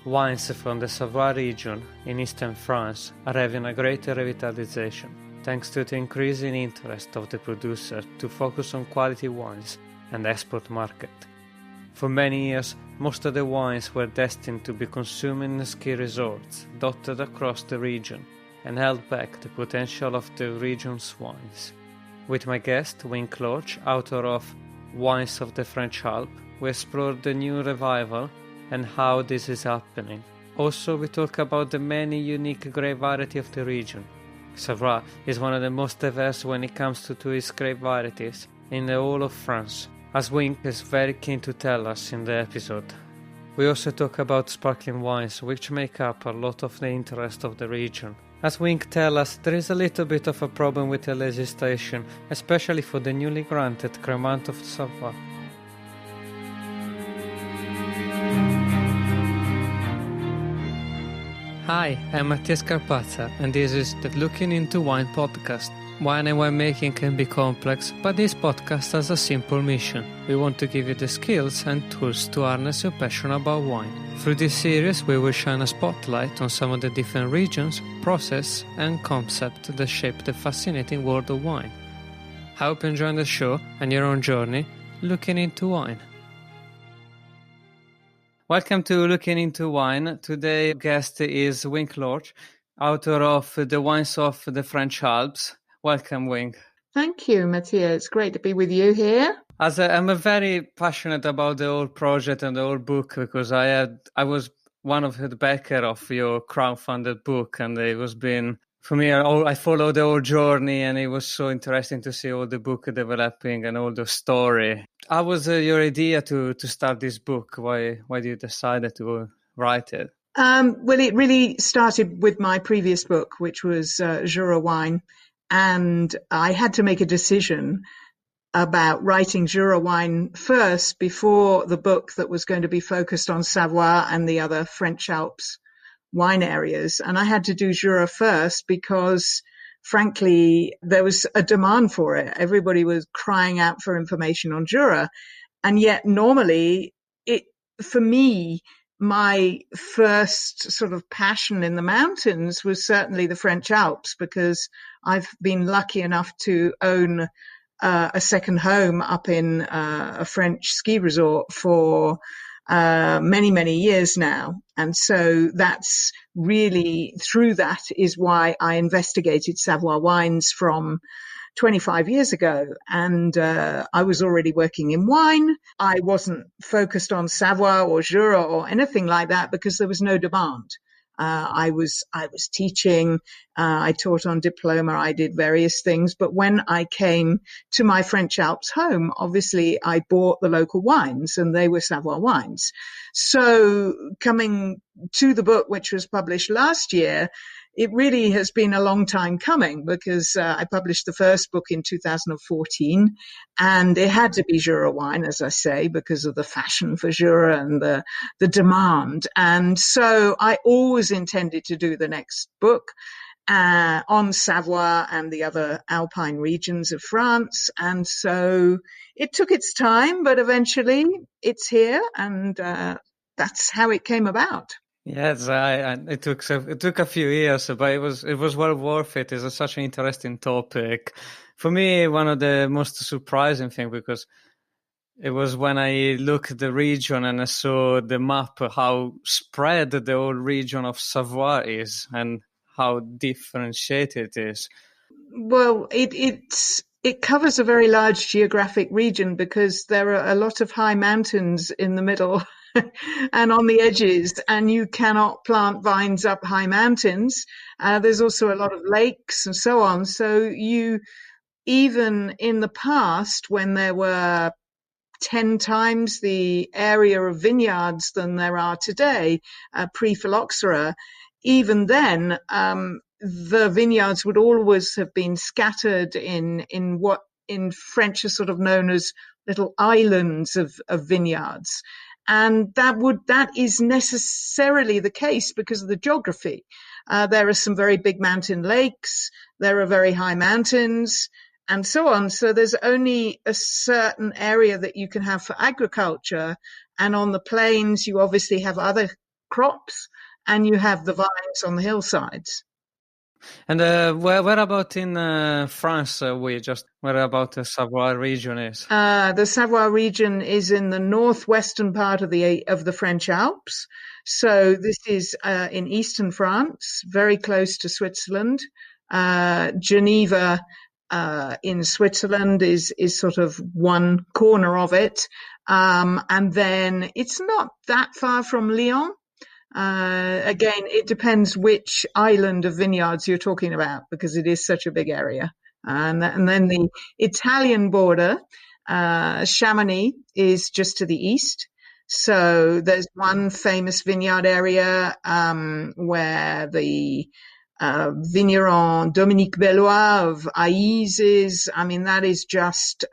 Wines from the Savoie region in eastern France are having a greater revitalization, thanks to the increasing interest of the producer to focus on quality wines and export market. For many years, most of the wines were destined to be consumed in ski resorts dotted across the region and held back the potential of the region's wines. With my guest, Wink Lorch, author of Wines of the French Alps, we explore the new revival and how this is happening. Also, we talk about the many unique grape varieties of the region. Savoie is one of the most diverse when it comes to its grape varieties in the whole of France, as Wink is very keen to tell us in the episode. We also talk about sparkling wines, which make up a lot of the interest of the region. As Wink tells us, there is a little bit of a problem with the legislation, especially for the newly granted Cremant of Savoie. Hi, I'm Mattias Carpazza, and this is the Looking Into Wine podcast. Wine and winemaking can be complex, but this podcast has a simple mission. We want to give you the skills and tools to harness your passion about wine. Through this series, we will shine a spotlight on some of the different regions, process, and concepts that shape the fascinating world of wine. I hope you enjoy the show and your own journey looking into wine. Welcome to Looking Into Wine. Today, guest is Wink Lorch, author of The Wines of the French Alps. Welcome, Wink. Thank you, Mattia. It's great to be with you here. I'm very passionate about the whole project and the whole book because I was one of the backer of your crowdfunded book, and it was been, for me, I followed the whole journey, and it was so interesting to see all the book developing and all the story. How was your idea to start this book? Why did you decide to write it? Well, it really started with my previous book, which was Jura wine. And I had to make a decision about writing Jura wine first before the book that was going to be focused on Savoie and the other French Alps wine areas. And I had to do Jura first because, frankly, there was a demand for it. Everybody was crying out for information on Jura. And yet normally, for me, my first sort of passion in the mountains was certainly the French Alps, because I've been lucky enough to own a second home up in a French ski resort for many, many years now. And so that's really, through that is why I investigated Savoie wines from 25 years ago. And I was already working in wine. I wasn't focused on Savoie or Jura or anything like that because there was no demand. I was teaching, I taught on diploma, I did various things. But when I came to my French Alps home, obviously I bought the local wines and they were Savoie wines. So coming to the book, which was published last year, it really has been a long time coming because I published the first book in 2014 and it had to be Jura wine, as I say, because of the fashion for Jura and the demand. And so I always intended to do the next book on Savoie and the other alpine regions of France. And so it took its time, but eventually it's here, and that's how it came about. Yes, it took a few years, but it was well worth it. It's such an interesting topic. For me, one of the most surprising things, because it was when I looked at the region and I saw the map, how spread the whole region of Savoie is and how differentiated it is. Well, it covers a very large geographic region because there are a lot of high mountains in the middle and on the edges, and you cannot plant vines up high mountains. There's also a lot of lakes and so on. So you, even in the past, when there were 10 times the area of vineyards than there are today, pre-phylloxera, even then, the vineyards would always have been scattered in what in French are sort of known as little islands of vineyards. And that is necessarily the case because of the geography. There are some very big mountain lakes, there are very high mountains, and so on. So there's only a certain area that you can have for agriculture. And on the plains, you obviously have other crops, and you have the vines on the hillsides. And where about in France? Where about the Savoie region is? The Savoie region is in the northwestern part of the French Alps. So this is in eastern France, very close to Switzerland. Geneva in Switzerland is sort of one corner of it. And then it's not that far from Lyon. Again, it depends which island of vineyards you're talking about, because it is such a big area. And then the Italian border, Chamonix is just to the east. So there's one famous vineyard area where the vigneron Dominique Bellois of Aïs is. I mean, that is just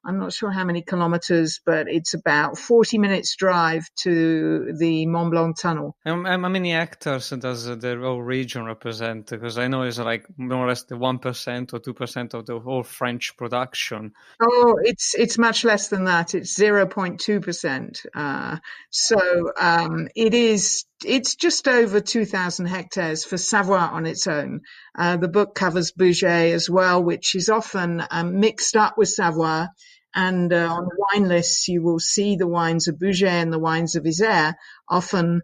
I'm not sure how many kilometers, but it's about 40 minutes drive to the Mont Blanc tunnel. How many hectares does the whole region represent? Because I know it's like more or less the 1% or 2% of the whole French production. Oh, it's much less than that. It's 0.2%. It's just over 2,000 hectares for Savoie on its own. The book covers Bouget as well, which is often mixed up with Savoie. And on wine lists, you will see the wines of Bouget and the wines of Isère often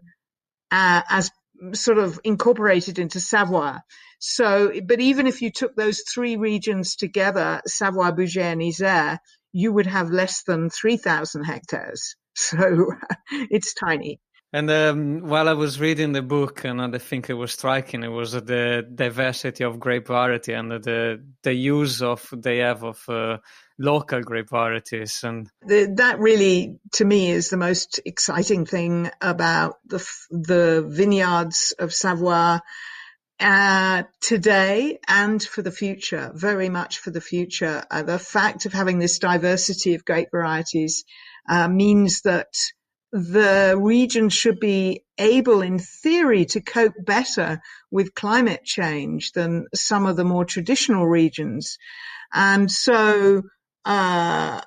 as sort of incorporated into Savoie. So, but even if you took those three regions together, Savoie, Bouget, and Isère, you would have less than 3,000 hectares. So it's tiny. And while I was reading the book, another thing that was striking, it was the diversity of grape variety and the use they have of local grape varieties. And that really, to me, is the most exciting thing about the vineyards of Savoie today and for the future, very much for the future. The fact of having this diversity of grape varieties means that the region should be able, in theory, to cope better with climate change than some of the more traditional regions. And so I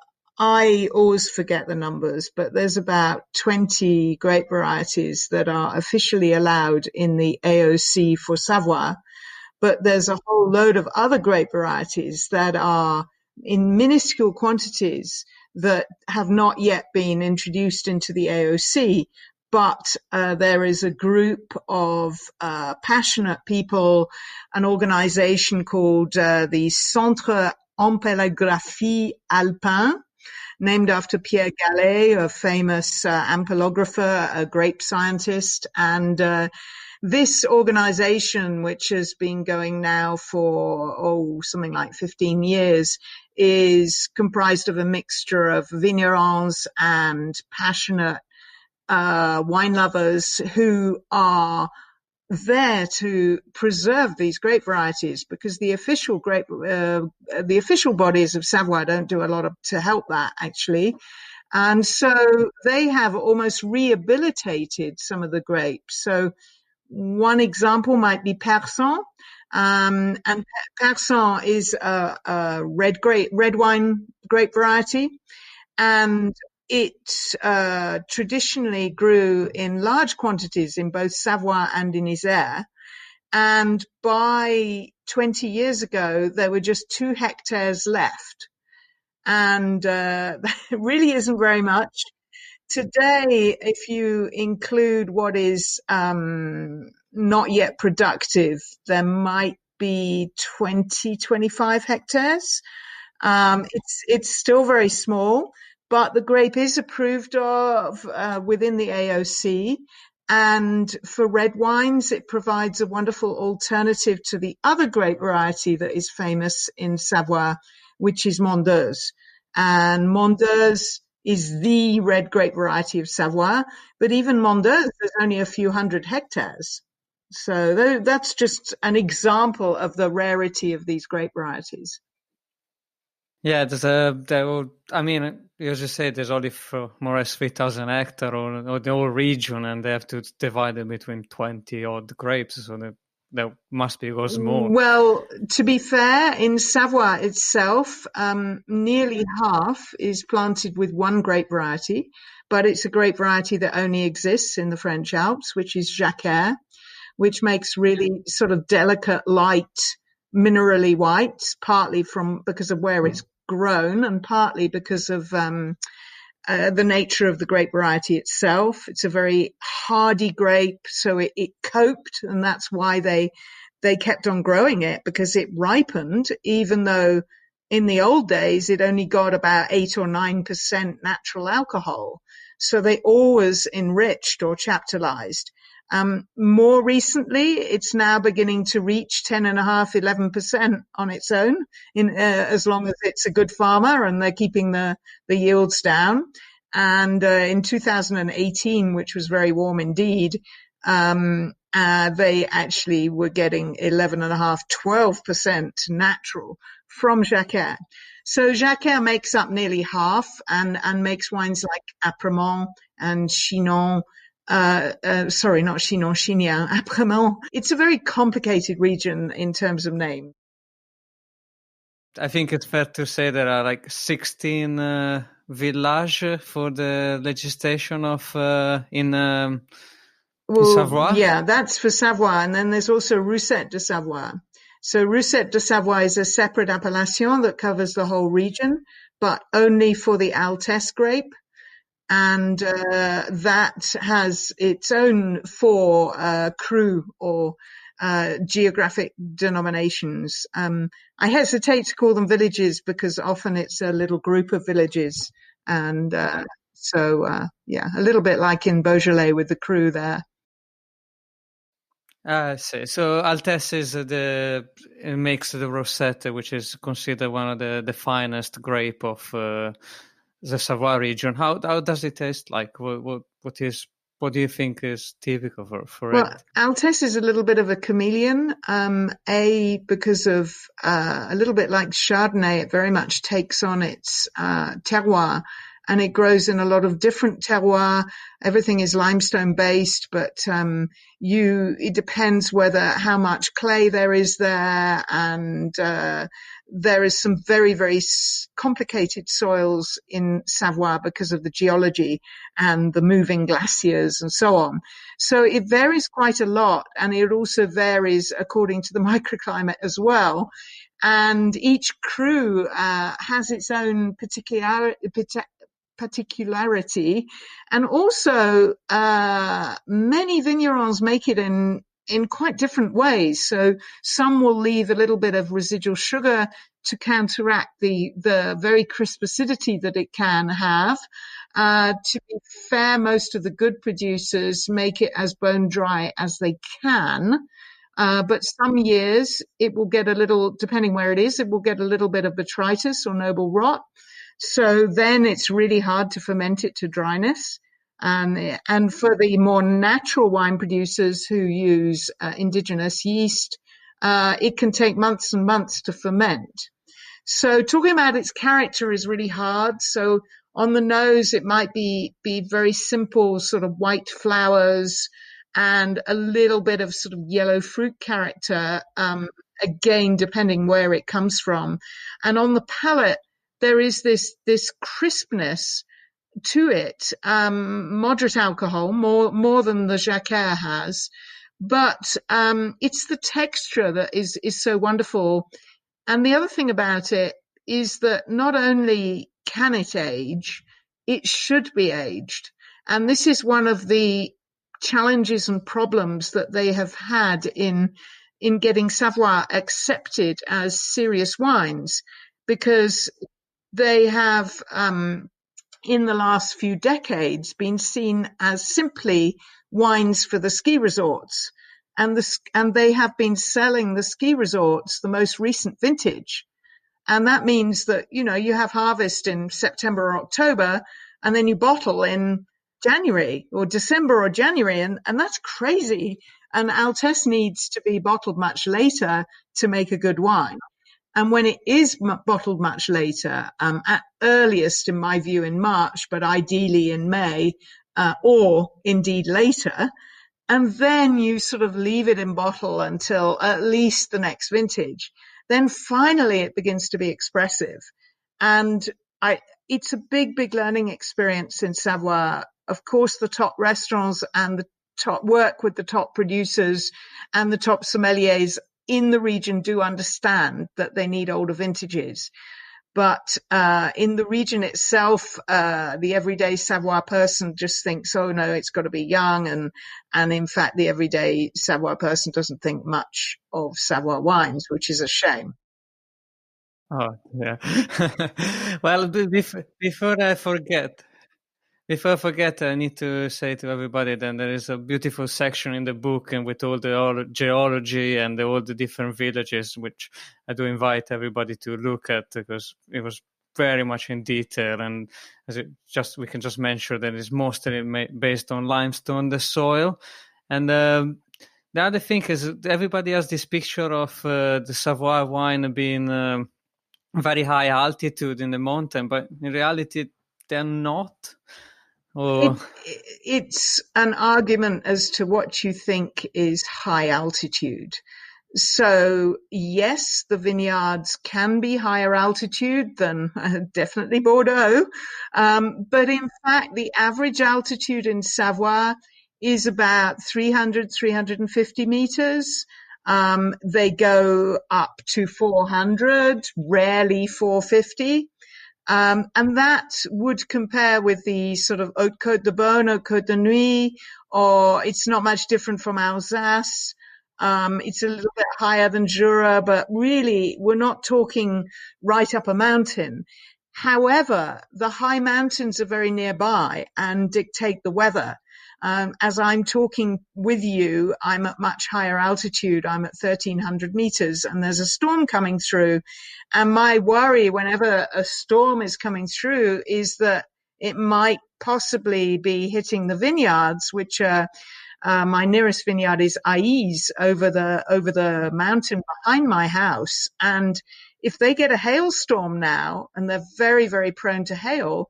always forget the numbers, but there's about 20 grape varieties that are officially allowed in the AOC for Savoie. But there's a whole load of other grape varieties that are in minuscule quantities that have not yet been introduced into the AOC. But there is a group of passionate people, an organization called the Centre Ampellographie Alpin, named after Pierre Gallet, a famous ampelographer, a grape scientist. And this organization, which has been going now for, something like 15 years, is comprised of a mixture of vignerons and passionate wine lovers who are there to preserve these grape varieties, because the official bodies of Savoie don't do a lot to help that, actually. And so they have almost rehabilitated some of the grapes. So one example might be Persan. And Persan is a red wine grape variety. And it traditionally grew in large quantities in both Savoie and in Isère. And by 20 years ago, there were just 2 hectares left. And it really isn't very much. Today, if you include what is not yet productive, there might be 20, 25 hectares. It's still very small, but the grape is approved of within the AOC. And for red wines, it provides a wonderful alternative to the other grape variety that is famous in Savoie, which is Mondeuse. And Mondeuse is the red grape variety of Savoie, but even Mondeuse, there's only a few hundred hectares. So that's just an example of the rarity of these grape varieties. Yeah, as you say, there's only more or less 3,000 hectares or the whole region, and they have to divide it between 20 odd grapes. So there was more. Well, to be fair, in Savoie itself, nearly half is planted with one grape variety, but it's a grape variety that only exists in the French Alps, which is Jacquard, which makes really sort of delicate, light, minerally whites, partly because of where it's grown and partly because of the nature of the grape variety itself. It's a very hardy grape, so it coped, and that's why they kept on growing it, because it ripened, even though in the old days it only got about 8 or 9% natural alcohol. So they always enriched or chaptalized. More recently, it's now beginning to reach 10.5%, 11% on its own, as long as it's a good farmer and they're keeping the yields down. And in 2018, which was very warm indeed, they actually were getting 11.5%, 12% natural from Jacquard. So Jacquard makes up nearly half and makes wines like Apremont and Chinon. Sorry, not Chinon, Chignan, Apremont. It's a very complicated region in terms of name. I think it's fair to say there are like 16 villages for the legislation of in Savoie. Yeah, that's for Savoie. And then there's also Rousset de Savoie. So Rousset de Savoie is a separate appellation that covers the whole region, but only for the Altes grape. And that has its own 4 cru or geographic denominations. I hesitate to call them villages because often it's a little group of villages. And yeah, a little bit like in Beaujolais with the cru there. I see. So Altes is it makes the Rosetta, which is considered one of the finest grape of the Savoie region. How does it taste like? What do you think is typical for it? Well, Altes is a little bit of a chameleon. Because of a little bit like Chardonnay, it very much takes on its terroir. And it grows in a lot of different terroirs. Everything is limestone based, but it depends how much clay there is there, and there is some very, very complicated soils in Savoie because of the geology and the moving glaciers and so on. So it varies quite a lot, and it also varies according to the microclimate as well. And each cru has its own particularity, and also many vignerons make it in quite different ways. So some will leave a little bit of residual sugar to counteract the very crisp acidity that it can have. To be fair, most of the good producers make it as bone dry as they can. But some years it will get a little, depending where it is, it will get a little bit of botrytis or noble rot. So then it's really hard to ferment it to dryness. And for the more natural wine producers who use indigenous yeast, it can take months and months to ferment. So talking about its character is really hard. So on the nose, it might be very simple, sort of white flowers and a little bit of sort of yellow fruit character, again, depending where it comes from. And on the palate, there is this crispness to it, moderate alcohol, more than the Jacquard has, but it's the texture that is so wonderful. And the other thing about it is that not only can it age, it should be aged. And this is one of the challenges and problems that they have had in getting Savoie accepted as serious wines, because they have, in the last few decades, been seen as simply wines for the ski resorts. And they have been selling the ski resorts the most recent vintage. And that means that, you have harvest in September or October, and then you bottle in January or December or January. And that's crazy. And Altes needs to be bottled much later to make a good wine. And when it is bottled much later, at earliest, in my view, in March, but ideally in May, or indeed later, and then you sort of leave it in bottle until at least the next vintage. Then finally it begins to be expressive. And it's a big, big learning experience in Savoie. Of course, the top restaurants and the top work with the top producers and the top sommeliers in the region do understand that they need older vintages. But in the region itself, the everyday Savoie person just thinks, oh no, it's got to be young. And in fact, the everyday Savoie person doesn't think much of Savoie wines, which is a shame. Oh, yeah. Well, before I forget, I need to say to everybody that there is a beautiful section in the book and with all the geology and all the different villages, which I do invite everybody to look at because it was very much in detail. And we can just mention that it's mostly based on limestone, the soil. And the other thing is everybody has this picture of the Savoie wine being very high altitude in the mountain, but in reality, they're not. It's an argument as to what you think is high altitude. So yes, the vineyards can be higher altitude than definitely Bordeaux. But in fact, the average altitude in Savoie is about 300, 350 meters. They go up to 400, rarely 450. And that would compare with the sort of Haute Côte de Beaune, Haute Côte de Nuit, or it's not much different from Alsace. It's a little bit higher than Jura, but really we're not talking right up a mountain. However, the high mountains are very nearby and dictate the weather. As I'm talking with you, I'm at much higher altitude. I'm at 1,300 meters and there's a storm coming through. And my worry whenever a storm is coming through is that it might possibly be hitting the vineyards, which are my nearest vineyard is Aïs over the mountain behind my house. And if they get a hailstorm now, and they're very, very prone to hail,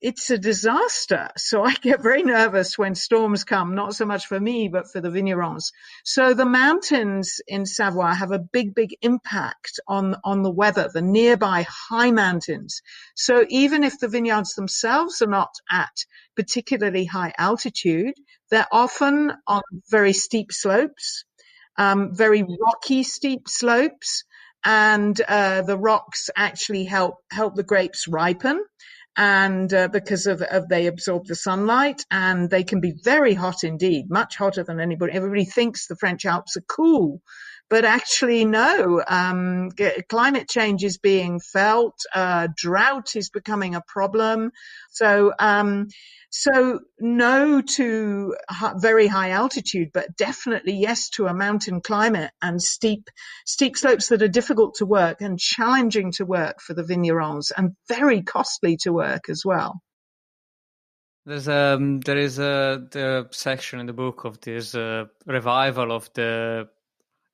it's a disaster. So I get very nervous when storms come, not so much for me, but for the vignerons. So the mountains in Savoie have a big, big impact on the weather, the nearby high mountains. So even if the vineyards themselves are not at particularly high altitude, they're often on very steep slopes, very rocky steep slopes. And the rocks actually help the grapes ripen. And because of they absorb the sunlight, and they can be very hot indeed, much hotter than anybody. Everybody thinks the French Alps are cool, but actually no. Climate change is being felt. Drought is becoming a problem. So no to very high altitude, but definitely yes to a mountain climate and steep slopes that are difficult to work and challenging to work for the vignerons and very costly to work as well. There is the section in the book of this revival of the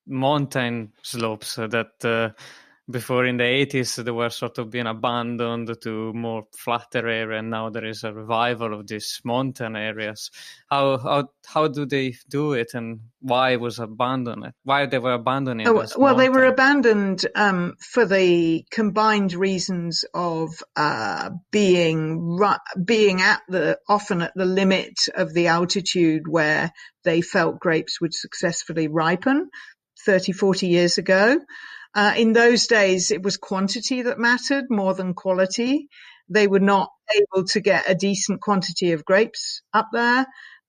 mountain slopes that before in the 80s they were sort of being abandoned to more flatter area, and now there is a revival of these mountain areas. How do they do it, and why was abandoned? Why they were abandoning? Well, they were abandoned for the combined reasons of being often at the limit of the altitude where they felt grapes would successfully ripen 30, 40 years ago. In those days, it was quantity that mattered more than quality. They were not able to get a decent quantity of grapes up there.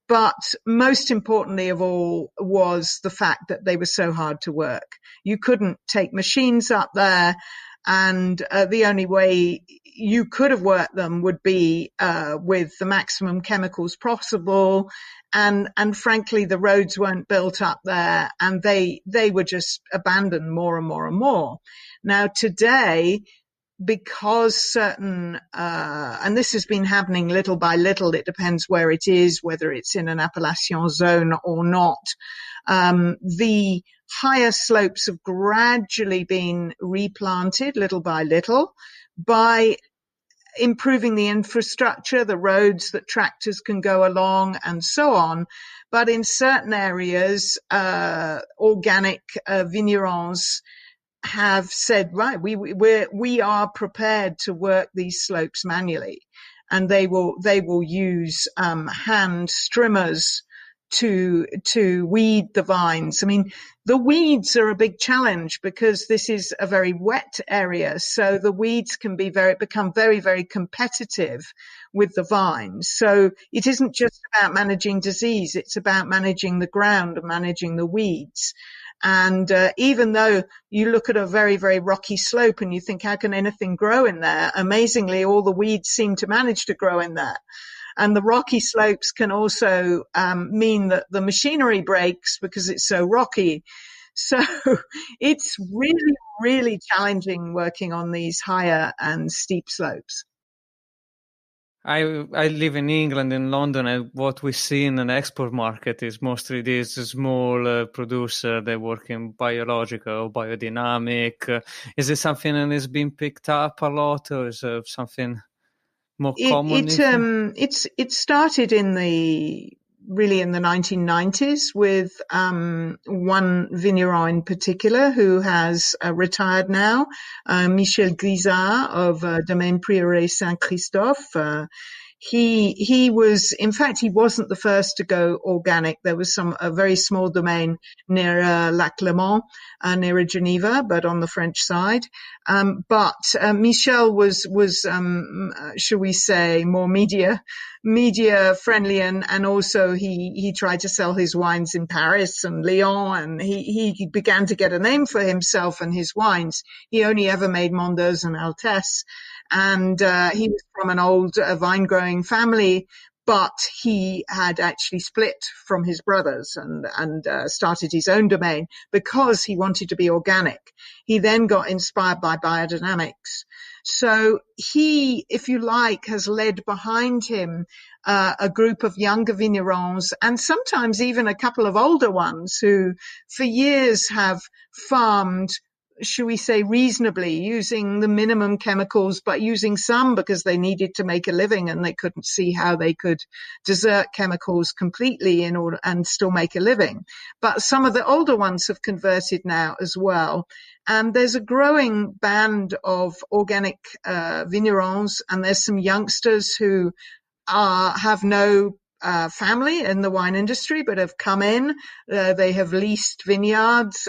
But most importantly of all was the fact that they were so hard to work. You couldn't take machines up there, and the only way you could have worked them would be with the maximum chemicals possible. And frankly, the roads weren't built up there, and they were just abandoned more and more and more. Now today, because certain, and this has been happening little by little, it depends where it is, whether it's in an appellation zone or not. The higher slopes have gradually been replanted little by little by improving the infrastructure, the roads that tractors can go along and so on. But in certain areas, organic vignerons have said, right, we are prepared to work these slopes manually, and they will use hand strimmers to weed the vines. I mean, the weeds are a big challenge because this is a very wet area, so the weeds can become very, very competitive with the vines. So it isn't just about managing disease, it's about managing the ground and managing the weeds. And even though you look at a very, very rocky slope and you think, how can anything grow in there? Amazingly, all the weeds seem to manage to grow in there. And the rocky slopes can also mean that the machinery breaks because it's so rocky. So it's really, really challenging working on these higher and steep slopes. I live in England, in London, and what we see in an export market is mostly these small producer. They work in biological, biodynamic. Is it something that is being picked up a lot, or is it something more common? It started in the 1990s with one vigneron in particular who has retired now, Michel Grisard of Domaine Prieuré Saint-Christophe. He was, in fact, he wasn't the first to go organic. There was a very small domain near Lac Léman, near Geneva, but on the French side. But Michel was shall we say, more media friendly, and also he tried to sell his wines in Paris and Lyon, and he began to get a name for himself and his wines. He only ever made Mondeuse and Altesse. And he was from an old vine growing family, but he had actually split from his brothers and started his own domain because he wanted to be organic. He then got inspired by biodynamics. So he, if you like, has led behind him a group of younger vignerons, and sometimes even a couple of older ones who for years have farmed, should we say, reasonably, using the minimum chemicals, but using some because they needed to make a living and they couldn't see how they could desert chemicals completely in order and still make a living. But some of the older ones have converted now as well. And there's a growing band of organic vignerons, and there's some youngsters who have no family in the wine industry, but have come in. They have leased vineyards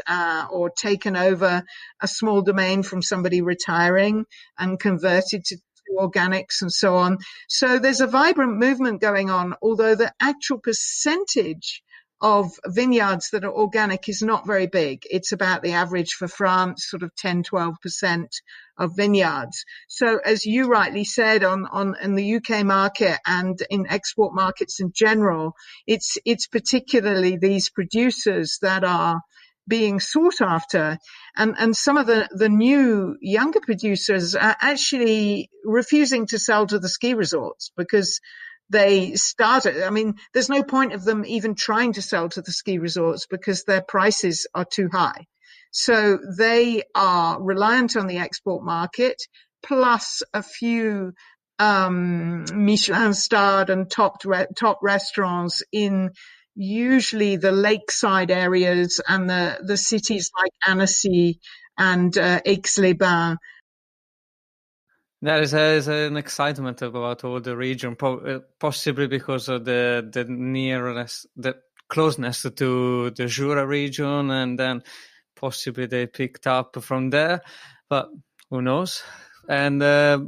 or taken over a small domain from somebody retiring and converted to organics and so on. So there's a vibrant movement going on, although the actual percentage of vineyards that are organic is not very big. It's about the average for France, sort of 10-12% of vineyards. So as you rightly said, in the UK market and in export markets in general, it's particularly these producers that are being sought after. And some of the new younger producers are actually refusing to sell to the ski resorts because they started, I mean, there's no point of them even trying to sell to the ski resorts because their prices are too high. So they are reliant on the export market, plus a few Michelin-starred and top restaurants in usually the lakeside areas and the cities like Annecy and Aix-les-Bains. There is an excitement about all the region, possibly because of the nearness, the closeness to the Jura region, and then possibly they picked up from there, but who knows? And there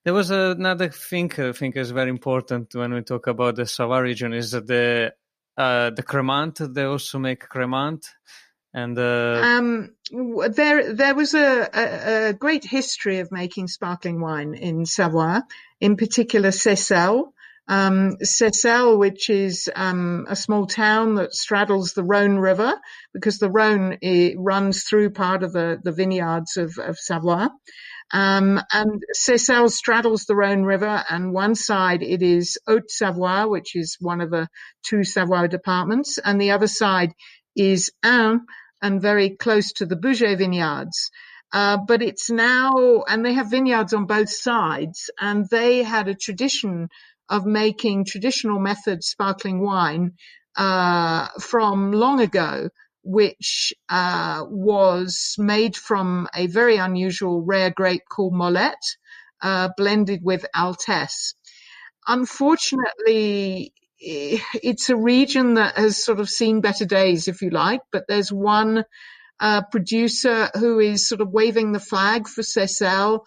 was another thing I think is very important when we talk about the Savoie region is the Cremant. They also make Cremant. And there was a great history of making sparkling wine in Savoie, in particular Seyssel. Seyssel, which is a small town that straddles the Rhone River, because the Rhone runs through part of the vineyards of Savoie. And Seyssel straddles the Rhone River, and one side it is Haute-Savoie, which is one of the two Savoie departments, and the other side is Ain, and very close to the Bouget vineyards. But it's now, and they have vineyards on both sides, and they had a tradition of making traditional method sparkling wine from long ago, which was made from a very unusual rare grape called Molette, blended with Altes. Unfortunately, it's a region that has sort of seen better days, if you like, but there's one producer who is sort of waving the flag for Seychelles,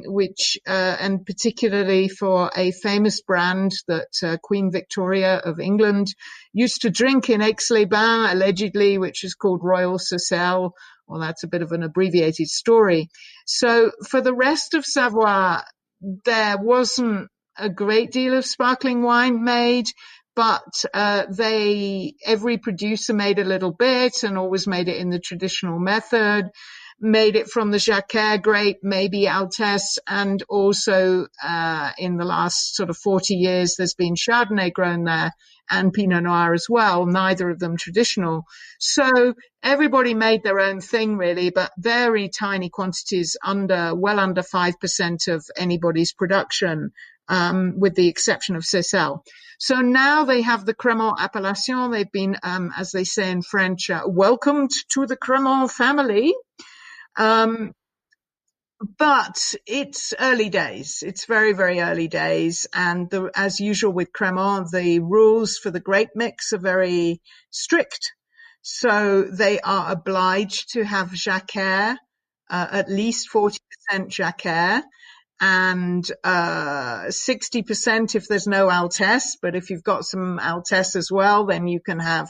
which, and particularly for a famous brand that Queen Victoria of England used to drink in Aix-les-Bains, allegedly, which is called Royal Seychelles. Well, that's a bit of an abbreviated story. So for the rest of Savoie, there wasn't a great deal of sparkling wine made, but every producer made a little bit and always made it in the traditional method, made it from the Jacquard grape, maybe Altes, and also in the last sort of 40 years, there's been Chardonnay grown there and Pinot Noir as well, neither of them traditional. So everybody made their own thing really, but very tiny quantities, well under 5% of anybody's production, with the exception of Seychelles. So now they have the Crémant appellation. They've been, as they say in French, welcomed to the Crémant family. But it's early days. It's very, very early days. And as usual with Crémant, the rules for the grape mix are very strict. So they are obliged to have Jacquard, at least 40% Jacquard, and 60% if there's no Altes. But if you've got some Altes as well, then you can have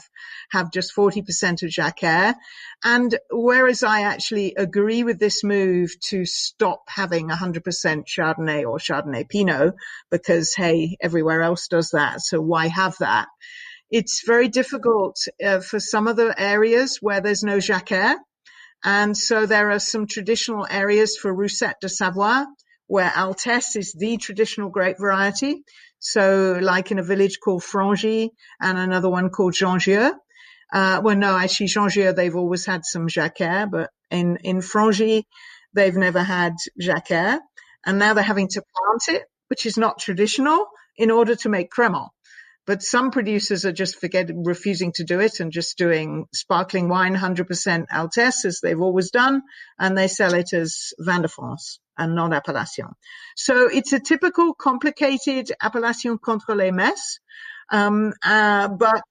just 40% of Jacquard. And whereas I actually agree with this move to stop having 100% Chardonnay or Chardonnay Pinot, because hey, everywhere else does that, so why have that? It's very difficult for some of the areas where there's no Jacquard. And so there are some traditional areas for Rousset de Savoie, where Altes is the traditional grape variety. So like in a village called Frangy and another one called Jangieu. Well, no, actually Jangieu, they've always had some Jacquard, but in Frangy, they've never had Jacquard. And now they're having to plant it, which is not traditional, in order to make Crémant. But some producers are just refusing to do it and just doing sparkling wine, 100% Altes, as they've always done, and they sell it as Vin de France and not appellation. So it's a typical complicated appellation contre les messes. But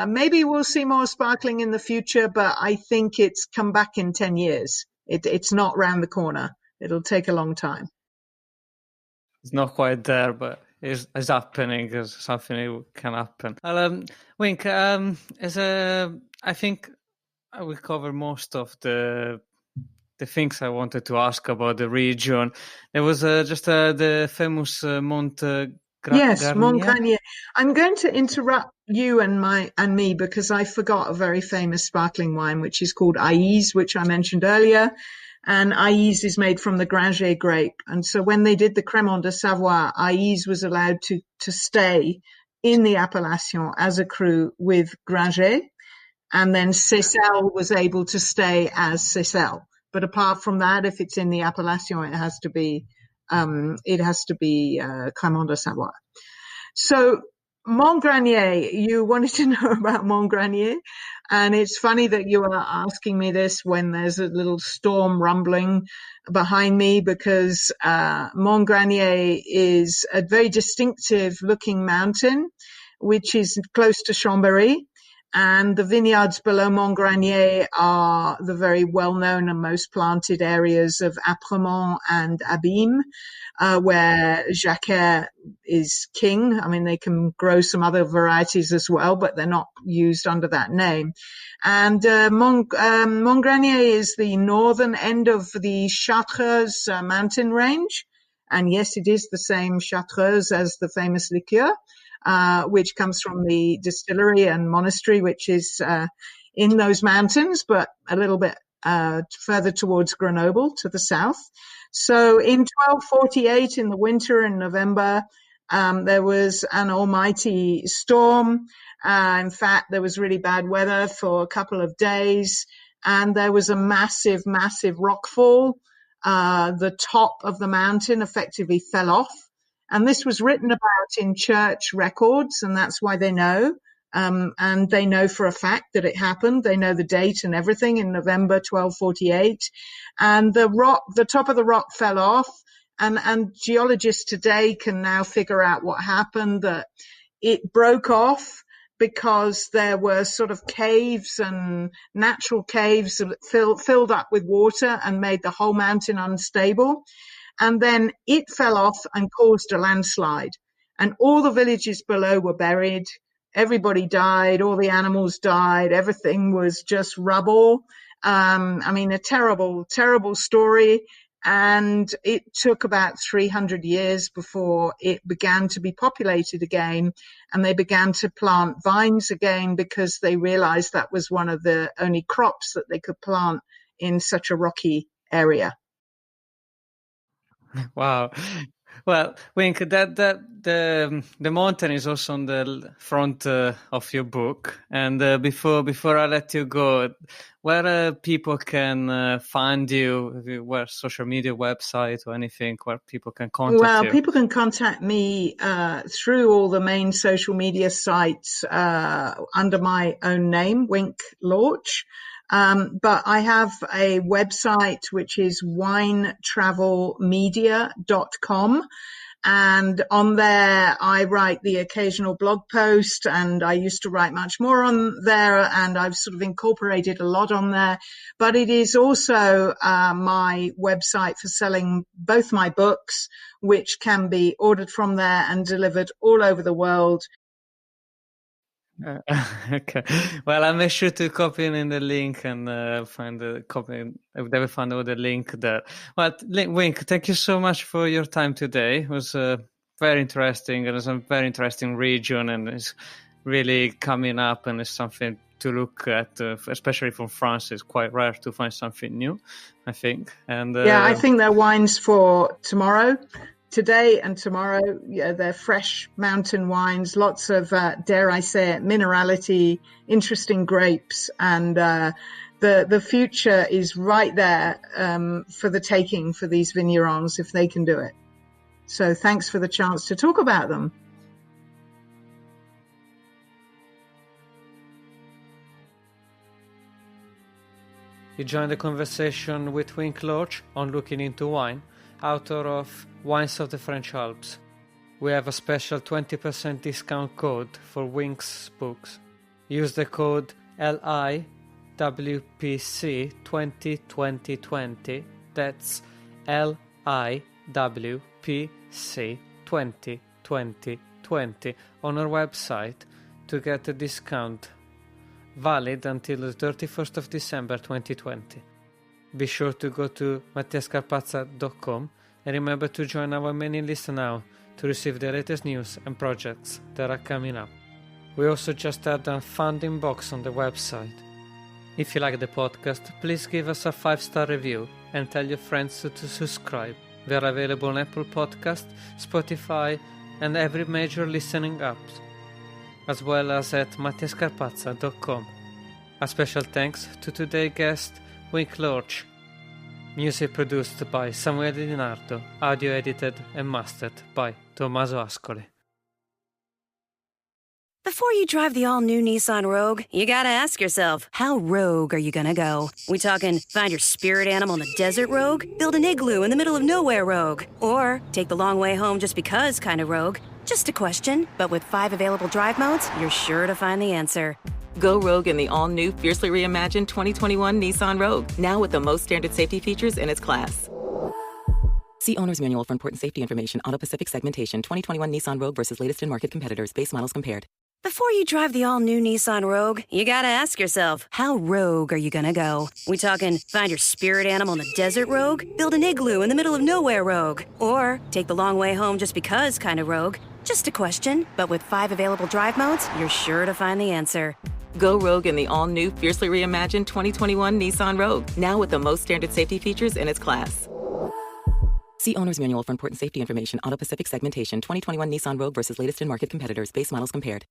maybe we'll see more sparkling in the future, but I think it's come back in 10 years. It's not round the corner. It'll take a long time. It's not quite there, but it's happening. It's something that can happen. Wink, I think I will cover most of the things I wanted to ask about the region. There was just the famous Monte Yes, Mont Granier. I'm going to interrupt you and me because I forgot a very famous sparkling wine, which is called Aïs, which I mentioned earlier. And Aïs is made from the Granger grape. And so when they did the Crémant de Savoie, Aïs was allowed to stay in the appellation as a cru with Granger. And then Seychelles was able to stay as Seychelles. But apart from that, if it's in the appellation, it has to be Crémant de Savoie. So Mont Granier, you wanted to know about Mont Granier, and it's funny that you are asking me this when there's a little storm rumbling behind me, because Mont Granier is a very distinctive looking mountain, which is close to Chambéry. And the vineyards below Mont Granier are the very well-known and most planted areas of Apremont and Abîme, where Jacquard is king. I mean, they can grow some other varieties as well, but they're not used under that name. And Mont Granier is the northern end of the Chartreuse mountain range. And yes, it is the same Chartreuse as the famous liqueur, which comes from the distillery and monastery, which is in those mountains, but a little bit further towards Grenoble to the south. So in 1248, in the winter in November, there was an almighty storm. In fact, there was really bad weather for a couple of days, and there was a massive, massive rockfall. The top of the mountain effectively fell off. And this was written about in church records, and that's why they know. And they know for a fact that it happened. They know the date and everything in November 1248. And the top of the rock fell off. And geologists today can now figure out what happened, that it broke off because there were sort of caves and natural caves filled up with water and made the whole mountain unstable. And then it fell off and caused a landslide. And all the villages below were buried. Everybody died. All the animals died. Everything was just rubble. A terrible, terrible story. And it took about 300 years before it began to be populated again. And they began to plant vines again because they realized that was one of the only crops that they could plant in such a rocky area. Wow. Well, Wink, the mountain is also on the front of your book. And before I let you go, where people can find you, where social media, website, or anything where people can contact you? Well, people can contact me through all the main social media sites under my own name, Wink Lorch. But I have a website which is winetravelmedia.com. And on there, I write the occasional blog post, and I used to write much more on there, and I've sort of incorporated a lot on there. But it is also my website for selling both my books, which can be ordered from there and delivered all over the world. Okay. Well, I'll make sure to copy in the link and find the copy. I've never found all the link there. Well, Wink, thank you so much for your time today. It was very interesting. It was a very interesting region, and it's really coming up, and it's something to look at, especially from France. It's quite rare to find something new, I think. And I think they're wines for tomorrow. Today and tomorrow, they're fresh mountain wines, lots of, dare I say it, minerality, interesting grapes, and the future is right there for the taking for these vignerons if they can do it. So thanks for the chance to talk about them. You joined the conversation with Wink Lorch on Looking into Wine, author of Wines of the French Alps. We have a special 20% discount code for Wink's books. Use the code LIWPC202020. That's LIWPC202020 on our website to get a discount valid until the 31st of December 2020. Be sure to go to mattiascarpazza.com and remember to join our mailing list now to receive the latest news and projects that are coming up. We also just added a funding box on the website. If you like the podcast, please give us a 5-star review and tell your friends to subscribe. We are available on Apple Podcasts, Spotify, and every major listening app, as well as at mattiascarpazza.com. A special thanks to today's guest, Wink Lorch. Music produced by Samuele Di Nardo, audio edited and mastered by Tommaso Ascoli. Before you drive the all-new Nissan Rogue, you gotta ask yourself, how rogue are you gonna go? We talking find your spirit animal in the desert rogue? Build an igloo in the middle of nowhere rogue? Or take the long way home just because kind of rogue? Just a question, but with 5 available drive modes, you're sure to find the answer. Go rogue in the all-new, fiercely reimagined 2021 Nissan Rogue, now with the most standard safety features in its class. See Owner's Manual for important safety information. Auto Pacific segmentation. 2021 Nissan Rogue versus latest in market competitors. Base models compared. Before you drive the all-new Nissan Rogue, you gotta ask yourself, how rogue are you gonna go? We talking find your spirit animal in the desert rogue? Build an igloo in the middle of nowhere rogue? Or take the long way home just because kind of rogue? Just a question, but with 5 available drive modes, you're sure to find the answer. Go rogue in the all-new, fiercely reimagined 2021 Nissan Rogue, now with the most standard safety features in its class. See Owner's Manual for important safety information. Auto Pacific segmentation. 2021 Nissan Rogue versus latest in market competitors. Base models compared.